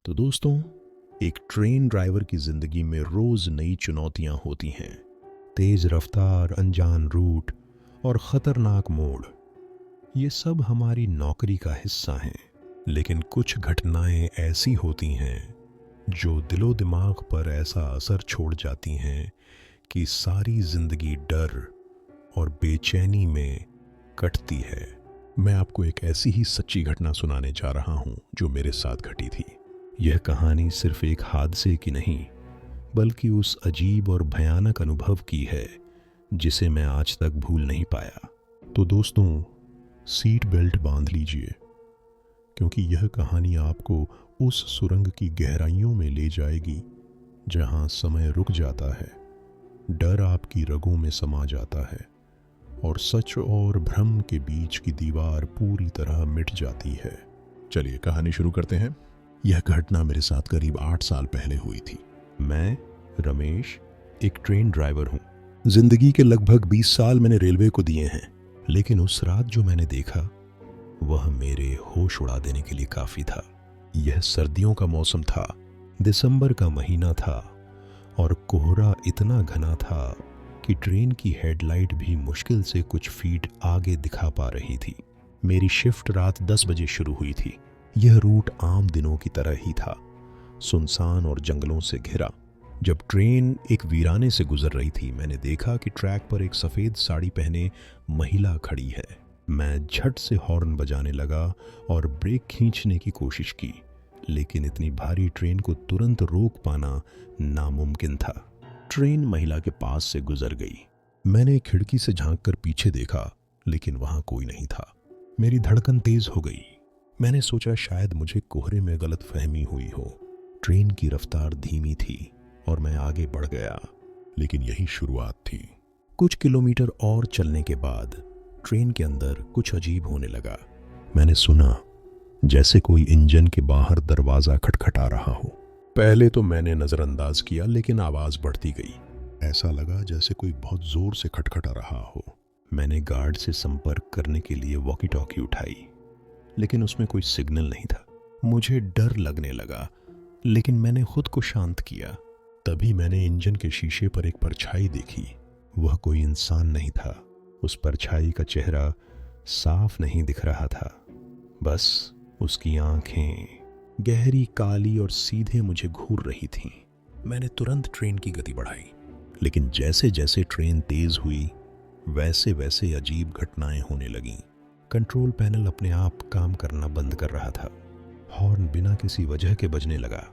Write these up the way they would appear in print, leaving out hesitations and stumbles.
तो दोस्तों, एक ट्रेन ड्राइवर की जिंदगी में रोज नई चुनौतियां होती हैं। तेज रफ्तार, अनजान रूट और खतरनाक मोड़, ये सब हमारी नौकरी का हिस्सा हैं। लेकिन कुछ घटनाएं ऐसी होती हैं जो दिलो दिमाग पर ऐसा असर छोड़ जाती हैं कि सारी जिंदगी डर और बेचैनी में कटती है। मैं आपको एक ऐसी ही सच्ची घटना सुनाने जा रहा हूं जो मेरे साथ घटी थी। यह कहानी सिर्फ एक हादसे की नहीं, बल्कि उस अजीब और भयानक अनुभव की है जिसे मैं आज तक भूल नहीं पाया। तो दोस्तों, सीट बेल्ट बांध लीजिए, क्योंकि यह कहानी आपको उस सुरंग की गहराइयों में ले जाएगी जहां समय रुक जाता है, डर आपकी रगों में समा जाता है और सच और भ्रम के बीच की दीवार पूरी तरह मिट जाती है। चलिए कहानी शुरू करते हैं। यह घटना मेरे साथ करीब 8 साल पहले हुई थी। मैं रमेश एक ट्रेन ड्राइवर हूँ। जिंदगी के लगभग 20 साल मैंने रेलवे को दिए हैं, लेकिन उस रात जो मैंने देखा वह मेरे होश उड़ा देने के लिए काफी था। यह सर्दियों का मौसम था, दिसंबर का महीना था और कोहरा इतना घना था कि ट्रेन की हेडलाइट भी मुश्किल से कुछ फीट आगे दिखा पा रही थी। मेरी शिफ्ट रात 10 बजे शुरू हुई थी। यह रूट आम दिनों की तरह ही था, सुनसान और जंगलों से घिरा। जब ट्रेन एक वीराने से गुजर रही थी, मैंने देखा कि ट्रैक पर एक सफेद साड़ी पहने महिला खड़ी है। मैं झट से हॉर्न बजाने लगा और ब्रेक खींचने की कोशिश की, लेकिन इतनी भारी ट्रेन को तुरंत रोक पाना नामुमकिन था। ट्रेन महिला के पास से गुजर गई। मैंने खिड़की से झांककर पीछे देखा, लेकिन वहां कोई नहीं था। मेरी धड़कन तेज हो गई। मैंने सोचा शायद मुझे कोहरे में गलतफहमी हुई हो। ट्रेन की रफ्तार धीमी थी और मैं आगे बढ़ गया, लेकिन यही शुरुआत थी। कुछ किलोमीटर और चलने के बाद ट्रेन के अंदर कुछ अजीब होने लगा। मैंने सुना जैसे कोई इंजन के बाहर दरवाजा खटखटा रहा हो। पहले तो मैंने नजरअंदाज किया, लेकिन आवाज बढ़ती गई। ऐसा लगा जैसे कोई बहुत जोर से खटखटा रहा हो। मैंने गार्ड से संपर्क करने के लिए वॉकी टॉकी उठाई, लेकिन उसमें कोई सिग्नल नहीं था। मुझे डर लगने लगा, लेकिन मैंने खुद को शांत किया। तभी मैंने इंजन के शीशे पर एक परछाई देखी। वह कोई इंसान नहीं था। उस परछाई का चेहरा साफ नहीं दिख रहा था, बस उसकी आंखें गहरी काली और सीधे मुझे घूर रही थीं। मैंने तुरंत ट्रेन की गति बढ़ाई, लेकिन जैसे जैसे ट्रेन तेज हुई, वैसे वैसे अजीब घटनाएं होने लगीं। कंट्रोल पैनल अपने आप काम करना बंद कर रहा था। हॉर्न बिना किसी वजह के बजने लगा।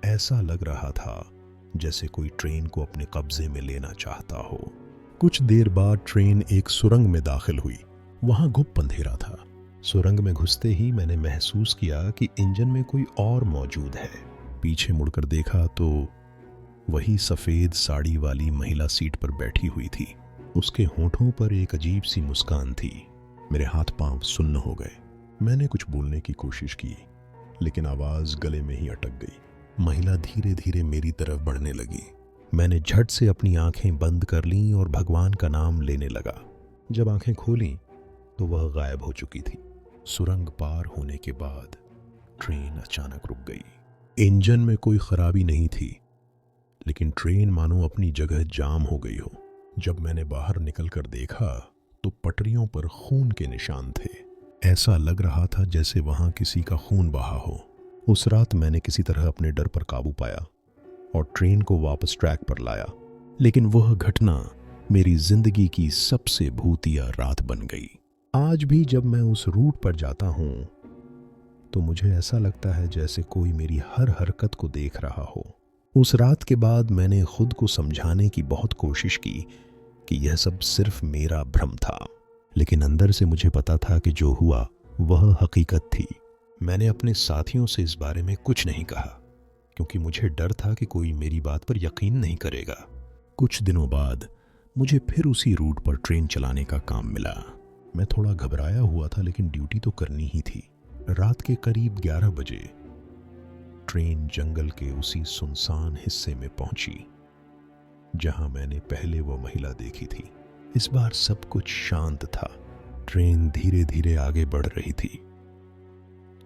ऐसा लग रहा था जैसे कोई ट्रेन को अपने कब्जे में लेना चाहता हो। कुछ देर बाद ट्रेन एक सुरंग में दाखिल हुई। वहां गुप्त अंधेरा था। सुरंग में घुसते ही मैंने महसूस किया कि इंजन में कोई और मौजूद है। पीछे मुड़कर देखा तो वही सफेद साड़ी वाली महिला सीट पर बैठी हुई थी। उसके होठों पर एक अजीब सी मुस्कान थी। मेरे हाथ पांव सुन्न हो गए। मैंने कुछ बोलने की कोशिश की, लेकिन आवाज गले में ही अटक गई। महिला धीरे धीरे मेरी तरफ बढ़ने लगी। मैंने झट से अपनी आंखें बंद कर लीं और भगवान का नाम लेने लगा। जब आंखें खोलीं तो वह गायब हो चुकी थी। सुरंग पार होने के बाद ट्रेन अचानक रुक गई। इंजन में कोई खराबी नहीं थी, लेकिन ट्रेन मानो अपनी जगह जाम हो गई हो। जब मैंने बाहर निकलकर देखा तो पटरियों पर खून के निशान थे। ऐसा लग रहा था जैसे वहां किसी का खून बहा हो। उस रात मैंने किसी तरह अपने डर पर काबू पाया और ट्रेन को वापस ट्रैक पर लाया, लेकिन वह घटना मेरी जिंदगी की सबसे भूतिया रात बन गई। आज भी जब मैं उस रूट पर जाता हूं तो मुझे ऐसा लगता है जैसे कोई मेरी हर हरकत को देख रहा हो। उस रात के बाद मैंने खुद को समझाने की बहुत कोशिश की कि यह सब सिर्फ मेरा भ्रम था, लेकिन अंदर से मुझे पता था कि जो हुआ वह हकीकत थी। मैंने अपने साथियों से इस बारे में कुछ नहीं कहा, क्योंकि मुझे डर था कि कोई मेरी बात पर यकीन नहीं करेगा। कुछ दिनों बाद मुझे फिर उसी रूट पर ट्रेन चलाने का काम मिला। मैं थोड़ा घबराया हुआ था, लेकिन ड्यूटी तो करनी ही थी। रात के करीब 11 बजे ट्रेन जंगल के उसी सुनसान हिस्से में पहुंची जहां मैंने पहले वो महिला देखी थी। इस बार सब कुछ शांत था। ट्रेन धीरे धीरे आगे बढ़ रही थी।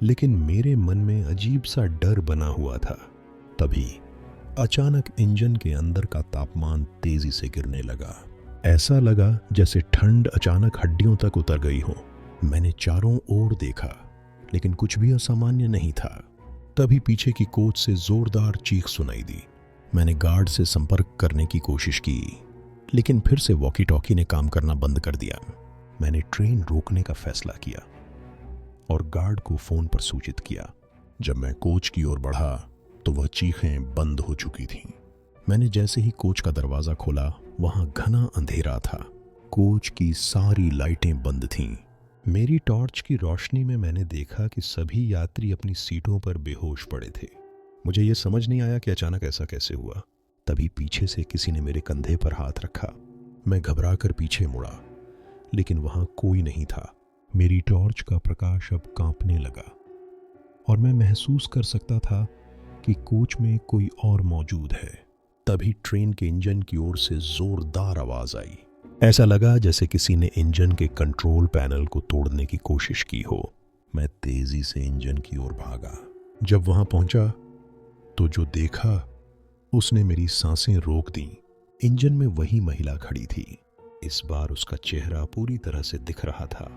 लेकिन मेरे मन में अजीब सा डर बना हुआ था। तभी अचानक इंजन के अंदर का तापमान तेजी से गिरने लगा। ऐसा लगा जैसे ठंड अचानक हड्डियों तक उतर गई हो। मैंने चारों ओर देखा, लेकिन कुछ भी असामान्य नहीं था। तभी पीछे की कोच से जोरदार चीख सुनाई दी। मैंने गार्ड से संपर्क करने की कोशिश की, लेकिन फिर से वॉकी टॉकी ने काम करना बंद कर दिया। मैंने ट्रेन रोकने का फैसला किया और गार्ड को फोन पर सूचित किया। जब मैं कोच की ओर बढ़ा तो वह चीखें बंद हो चुकी थीं। मैंने जैसे ही कोच का दरवाजा खोला, वहां घना अंधेरा था। कोच की सारी लाइटें बंद थीं। मेरी टॉर्च की रोशनी में मैंने देखा कि सभी यात्री अपनी सीटों पर बेहोश पड़े थे। मुझे यह समझ नहीं आया कि अचानक ऐसा कैसे हुआ। तभी पीछे से किसी ने मेरे कंधे पर हाथ रखा। मैं घबराकर पीछे मुड़ा, लेकिन वहां कोई नहीं था। मेरी टॉर्च का प्रकाश अब कांपने लगा और मैं महसूस कर सकता था कि कोच में कोई और मौजूद है। तभी ट्रेन के इंजन की ओर से जोरदार आवाज आई। ऐसा लगा जैसे किसी ने इंजन के कंट्रोल पैनल को तोड़ने की कोशिश की हो। मैं तेजी से इंजन की ओर भागा। जब वहां पहुंचा तो जो देखा उसने मेरी सांसें रोक दी। इंजन में वही महिला खड़ी थी। इस बार उसका चेहरा पूरी तरह से दिख रहा था।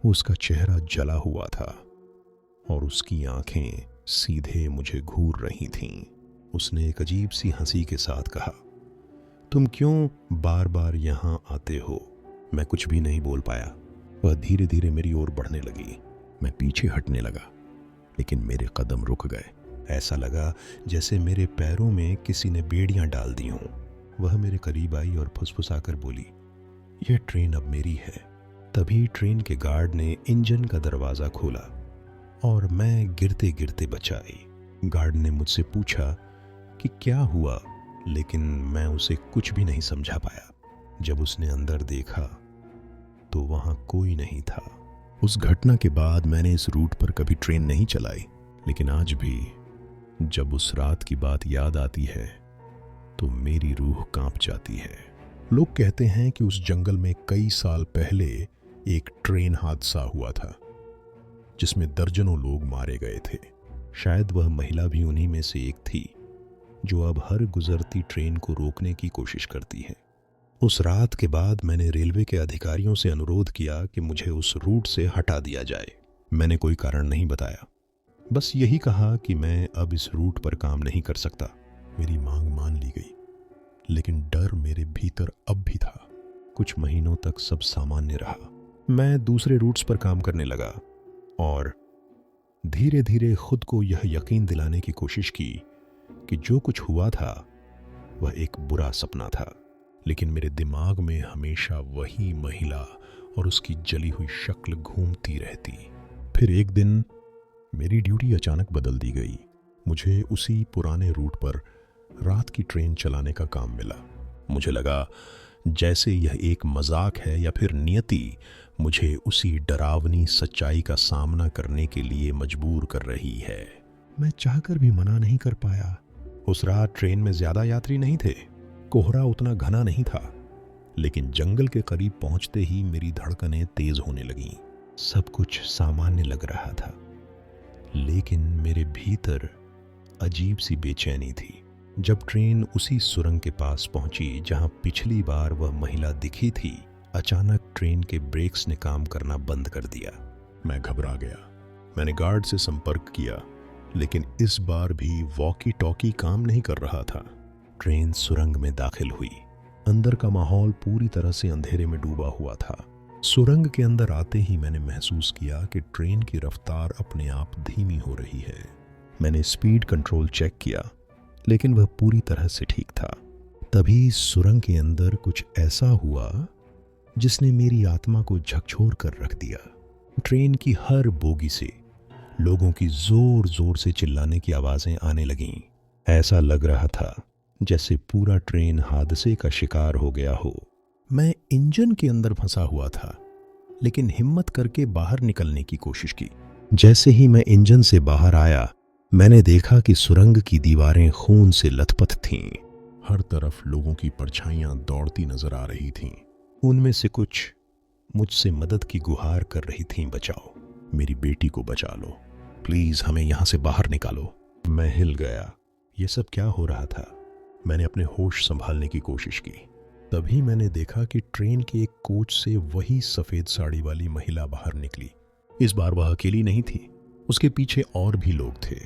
उसका चेहरा जला हुआ था और उसकी आंखें सीधे मुझे घूर रही थीं। उसने एक अजीब सी हंसी के साथ कहा, तुम क्यों बार बार यहां आते हो? मैं कुछ भी नहीं बोल पाया। वह धीरे धीरे मेरी ओर बढ़ने लगी। मैं पीछे हटने लगा, लेकिन मेरे कदम रुक गए। ऐसा लगा जैसे मेरे पैरों में किसी ने बेड़ियां डाल दी हों। वह मेरे करीब आई और फुसफुसाकर बोली, यह ट्रेन अब मेरी है। तभी ट्रेन के गार्ड ने इंजन का दरवाजा खोला और मैं गिरते गिरते बचाई। गार्ड ने मुझसे पूछा कि क्या हुआ, लेकिन मैं उसे कुछ भी नहीं समझा पाया। जब उसने अंदर देखा तो वहां कोई नहीं था। उस घटना के बाद मैंने इस रूट पर कभी ट्रेन नहीं चलाई, लेकिन आज भी जब उस रात की बात याद आती है तो मेरी रूह कांप जाती है। लोग कहते हैं कि उस जंगल में कई साल पहले एक ट्रेन हादसा हुआ था जिसमें दर्जनों लोग मारे गए थे। शायद वह महिला भी उन्हीं में से एक थी, जो अब हर गुजरती ट्रेन को रोकने की कोशिश करती है। उस रात के बाद मैंने रेलवे के अधिकारियों से अनुरोध किया कि मुझे उस रूट से हटा दिया जाए। मैंने कोई कारण नहीं बताया, बस यही कहा कि मैं अब इस रूट पर काम नहीं कर सकता। मेरी मांग मान ली गई, लेकिन डर मेरे भीतर अब भी था। कुछ महीनों तक सब सामान्य रहा। मैं दूसरे रूट्स पर काम करने लगा और धीरे धीरे खुद को यह यकीन दिलाने की कोशिश की कि जो कुछ हुआ था वह एक बुरा सपना था। लेकिन मेरे दिमाग में हमेशा वही महिला और उसकी जली हुई शक्ल घूमती रहती। फिर एक दिन मेरी ड्यूटी अचानक बदल दी गई। मुझे उसी पुराने रूट पर रात की ट्रेन चलाने का काम मिला। मुझे लगा जैसे यह एक मजाक है या फिर नियति मुझे उसी डरावनी सच्चाई का सामना करने के लिए मजबूर कर रही है। मैं चाहकर भी मना नहीं कर पाया। उस रात ट्रेन में ज्यादा यात्री नहीं थे, कोहरा उतना घना नहीं था, लेकिन जंगल के करीब पहुंचते ही मेरी धड़कनें तेज होने लगीं। सब कुछ सामान्य लग रहा था, लेकिन मेरे भीतर अजीब सी बेचैनी थी। जब ट्रेन उसी सुरंग के पास पहुंची जहां पिछली बार वह महिला दिखी थी, अचानक ट्रेन के ब्रेक्स ने काम करना बंद कर दिया। मैं घबरा गया। मैंने गार्ड से संपर्क किया, लेकिन इस बार भी वॉकी टॉकी काम नहीं कर रहा था। ट्रेन सुरंग में दाखिल हुई। अंदर का माहौल पूरी तरह से अंधेरे में डूबा हुआ था। सुरंग के अंदर आते ही मैंने महसूस किया कि ट्रेन की रफ्तार अपने आप धीमी हो रही है। मैंने स्पीड कंट्रोल चेक किया, लेकिन वह पूरी तरह से ठीक था। तभी सुरंग के अंदर कुछ ऐसा हुआ जिसने मेरी आत्मा को झकझोर कर रख दिया। ट्रेन की हर बोगी से लोगों की जोर जोर से चिल्लाने की आवाजें आने लगीं। ऐसा लग रहा था जैसे पूरा ट्रेन हादसे का शिकार हो गया हो। मैं इंजन के अंदर फंसा हुआ था, लेकिन हिम्मत करके बाहर निकलने की कोशिश की। जैसे ही मैं इंजन से बाहर आया, मैंने देखा कि सुरंग की दीवारें खून से लथपथ थीं। हर तरफ लोगों की परछाइयां दौड़ती नजर आ रही थीं। उनमें से कुछ मुझसे मदद की गुहार कर रही थीं, बचाओ, मेरी बेटी को बचा लो। प्लीज हमें यहाँ से बाहर निकालो। मैं हिल गया। ये सब क्या हो रहा था? मैंने अपने होश संभालने की कोशिश की। तभी मैंने देखा कि ट्रेन के एक कोच से वही सफेद साड़ी वाली महिला बाहर निकली। इस बार वह अकेली नहीं थी, उसके पीछे और भी लोग थे।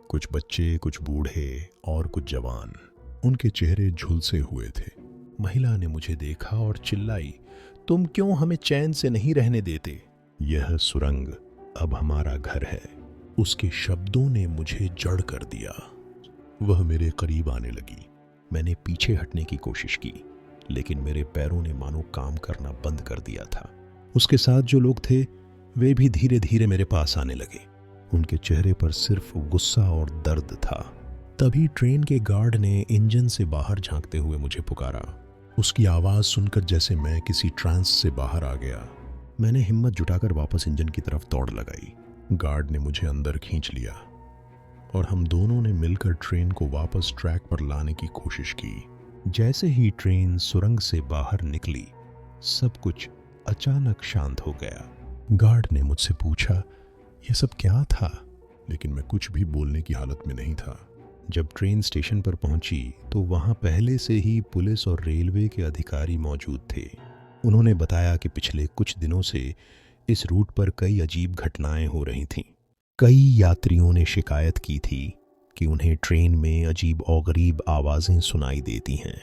कुछ बच्चे, कुछ बूढ़े और कुछ जवान। उनके चेहरे झुलसे हुए थे। महिला ने मुझे देखा और चिल्लाई, तुम क्यों हमें चैन से नहीं रहने देते? यह सुरंग अब हमारा घर है। उसके शब्दों ने मुझे जड़ कर दिया। वह मेरे करीब आने लगी। मैंने पीछे हटने की कोशिश की, लेकिन मेरे पैरों ने मानो काम करना बंद कर दिया था। उसके साथ जो लोग थे वे भी धीरे धीरे मेरे पास आने लगे। उनके चेहरे पर सिर्फ गुस्सा और दर्द था। तभी ट्रेन के गार्ड ने इंजन से बाहर झांकते हुए मुझे पुकारा। उसकी आवाज सुनकर जैसे मैं किसी ट्रांस से बाहर आ गया। मैंने हिम्मत जुटाकर वापस इंजन की तरफ दौड़ लगाई। गार्ड ने मुझे अंदर खींच लिया और हम दोनों ने मिलकर ट्रेन को वापस ट्रैक पर लाने की कोशिश की। जैसे ही ट्रेन सुरंग से बाहर निकली, सब कुछ अचानक शांत हो गया। गार्ड ने मुझसे पूछा, यह सब क्या था? लेकिन मैं कुछ भी बोलने की हालत में नहीं था। जब ट्रेन स्टेशन पर पहुंची तो वहां पहले से ही पुलिस और रेलवे के अधिकारी मौजूद थे। उन्होंने बताया कि पिछले कुछ दिनों से इस रूट पर कई अजीब घटनाएं हो रही थीं। कई यात्रियों ने शिकायत की थी कि उन्हें ट्रेन में अजीब और गरीब आवाजें सुनाई देती हैं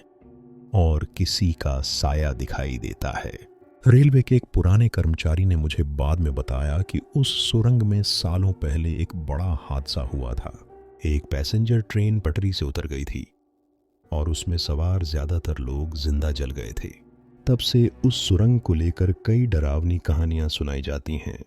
और किसी का साया दिखाई देता है। रेलवे के एक पुराने कर्मचारी ने मुझे बाद में बताया कि उस सुरंग में सालों पहले एक बड़ा हादसा हुआ था। एक पैसेंजर ट्रेन पटरी से उतर गई थी और उसमें सवार ज्यादातर लोग जिंदा जल गए थे। तब से उस सुरंग को लेकर कई डरावनी कहानियां सुनाई जाती हैं।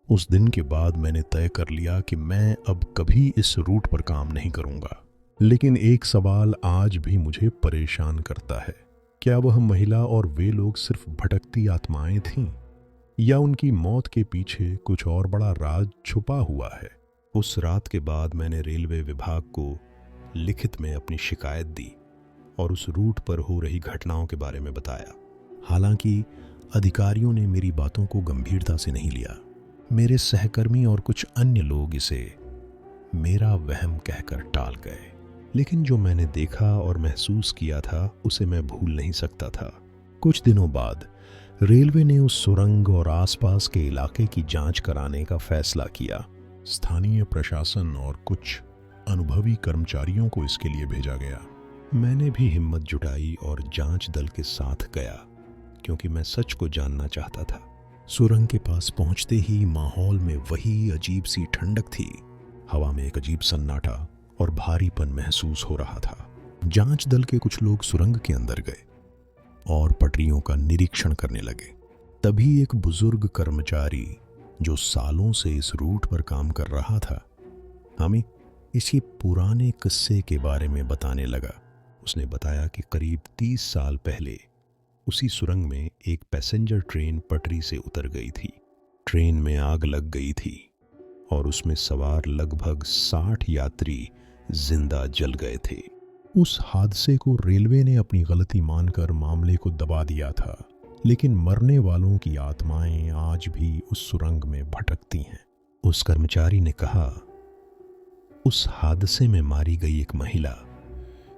उस दिन के बाद मैंने तय कर लिया कि मैं अब कभी इस रूट पर काम नहीं करूंगा। लेकिन एक सवाल आज भी मुझे परेशान करता है। क्या वह महिला और वे लोग सिर्फ भटकती आत्माएं थीं, या उनकी मौत के पीछे कुछ और बड़ा राज छुपा हुआ है? उस रात के बाद मैंने रेलवे विभाग को लिखित में अपनी शिकायत दी और उस रूट पर हो रही घटनाओं के बारे में बताया। हालांकि अधिकारियों ने मेरी बातों को गंभीरता से नहीं लिया। मेरे सहकर्मी और कुछ अन्य लोग इसे मेरा वहम कहकर टाल गए। लेकिन जो मैंने देखा और महसूस किया था उसे मैं भूल नहीं सकता था। कुछ दिनों बाद रेलवे ने उस सुरंग और आसपास के इलाके की जांच कराने का फैसला किया। स्थानीय प्रशासन और कुछ अनुभवी कर्मचारियों को इसके लिए भेजा गया। मैंने भी हिम्मत जुटाई और जांच दल के साथ गया, क्योंकि मैं सच को जानना चाहता था। सुरंग के पास पहुंचते ही माहौल में वही अजीब सी ठंडक थी। हवा में एक अजीब सन्नाटा और भारीपन महसूस हो रहा था। जांच दल के कुछ लोग सुरंग के अंदर गए और पटरियों का निरीक्षण करने लगे। तभी एक बुजुर्ग कर्मचारी जो सालों से इस रूट पर काम कर रहा था, हमें इसी पुराने किस्से के बारे में बताने लगा। उसने बताया कि करीब 30 साल पहले उसी सुरंग में एक पैसेंजर ट्रेन पटरी से उतर गई थी। ट्रेन में आग लग गई थी और उसमें सवार लगभग 60 यात्री जिंदा जल गए थे। उस हादसे को रेलवे ने अपनी गलती मानकर मामले को दबा दिया था, लेकिन मरने वालों की आत्माएं आज भी उस सुरंग में भटकती हैं। उस कर्मचारी ने कहा, उस हादसे में मारी गई एक महिला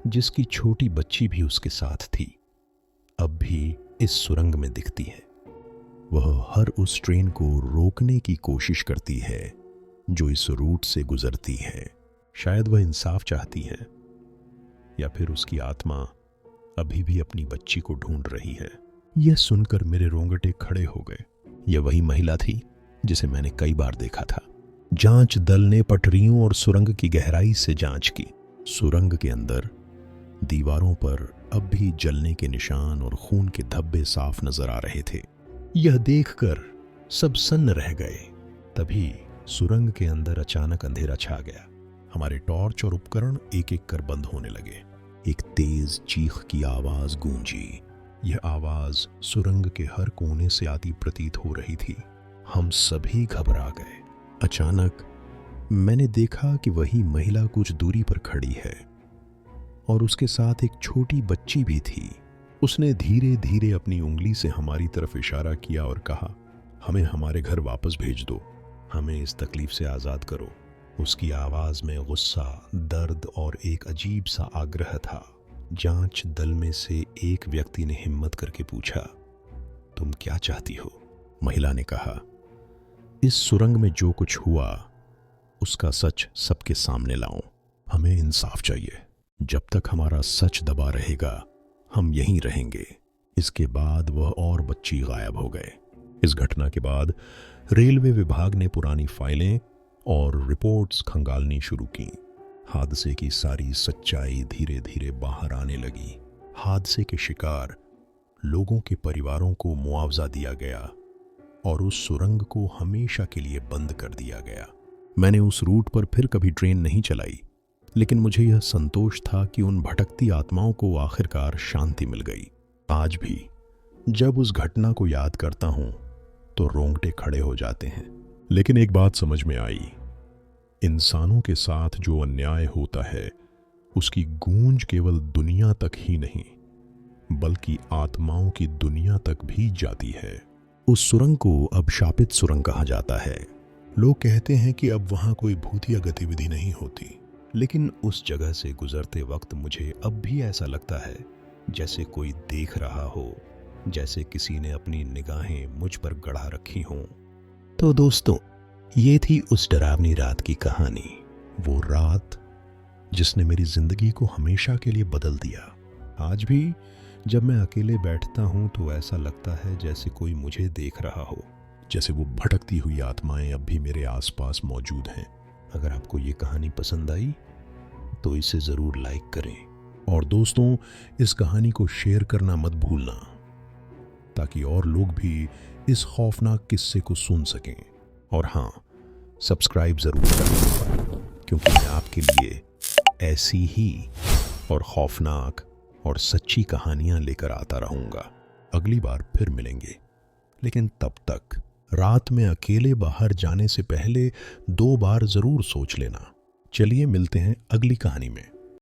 जिसकी छोटी बच्ची भी उसके साथ थी, अब भी इस सुरंग में दिखती है। वह हर उस ट्रेन को रोकने की कोशिश करती है जो इस रूट से गुजरती है। शायद वह इंसाफ चाहती है, या फिर उसकी आत्मा अभी भी अपनी बच्ची को ढूंढ रही है। यह सुनकर मेरे रोंगटे खड़े हो गए। यह वही महिला थी जिसे मैंने कई बार देखा था। जांच दल ने पटरियों और सुरंग की गहराई से जांच की। सुरंग के अंदर दीवारों पर अब भी जलने के निशान और खून के धब्बे साफ नजर आ रहे थे। यह देखकर सब सन्न रह गए। तभी सुरंग के अंदर अचानक अंधेरा छा गया। हमारे टॉर्च और उपकरण एक एक कर बंद होने लगे। एक तेज चीख की आवाज गूंजी। यह आवाज सुरंग के हर कोने से आती प्रतीत हो रही थी। हम सभी घबरा गए। अचानक मैंने देखा कि वही महिला कुछ दूरी पर खड़ी है और उसके साथ एक छोटी बच्ची भी थी। उसने धीरे धीरे अपनी उंगली से हमारी तरफ इशारा किया और कहा, हमें हमारे घर वापस भेज दो, हमें इस तकलीफ से आज़ाद करो। उसकी आवाज़ में गुस्सा, दर्द और एक अजीब सा आग्रह था। जांच दल में से एक व्यक्ति ने हिम्मत करके पूछा, तुम क्या चाहती हो? महिला ने कहा, इस सुरंग में जो कुछ हुआ उसका सच सबके सामने लाओ। हमें इंसाफ चाहिए। जब तक हमारा सच दबा रहेगा हम यहीं रहेंगे। इसके बाद वह और बच्ची गायब हो गए। इस घटना के बाद रेलवे विभाग ने पुरानी फाइलें और रिपोर्ट्स खंगालनी शुरू की। हादसे की सारी सच्चाई धीरे धीरे बाहर आने लगी। हादसे के शिकार लोगों के परिवारों को मुआवजा दिया गया और उस सुरंग को हमेशा के लिए बंद कर दिया गया। मैंने उस रूट पर फिर कभी ट्रेन नहीं चलाई, लेकिन मुझे यह संतोष था कि उन भटकती आत्माओं को आखिरकार शांति मिल गई। आज भी जब उस घटना को याद करता हूं तो रोंगटे खड़े हो जाते हैं। लेकिन एक बात समझ में आई, इंसानों के साथ जो अन्याय होता है उसकी गूंज केवल दुनिया तक ही नहीं बल्कि आत्माओं की दुनिया तक भी जाती है। उस सुरंग को अब शापित सुरंग कहा जाता है। लोग कहते हैं कि अब वहां कोई भूतिया गतिविधि नहीं होती, लेकिन उस जगह से गुजरते वक्त मुझे अब भी ऐसा लगता है जैसे कोई देख रहा हो, जैसे किसी ने अपनी निगाहें मुझ पर गड़ा रखी हों। तो दोस्तों, ये थी उस डरावनी रात की कहानी। वो रात जिसने मेरी जिंदगी को हमेशा के लिए बदल दिया। आज भी जब मैं अकेले बैठता हूं तो ऐसा लगता है जैसे कोई मुझे देख रहा हो, जैसे वो भटकती हुई आत्माएं अब भी मेरे आसपास मौजूद हैं। अगर आपको ये कहानी पसंद आई तो इसे ज़रूर लाइक करें और दोस्तों, इस कहानी को शेयर करना मत भूलना ताकि और लोग भी इस खौफनाक किस्से को सुन सकें। और हाँ, सब्सक्राइब ज़रूर करें क्योंकि मैं आपके लिए ऐसी ही और खौफनाक और सच्ची कहानियां लेकर आता रहूँगा। अगली बार फिर मिलेंगे, लेकिन तब तक रात में अकेले बाहर जाने से पहले 2 बार ज़रूर सोच लेना। चलिए मिलते हैं अगली कहानी में।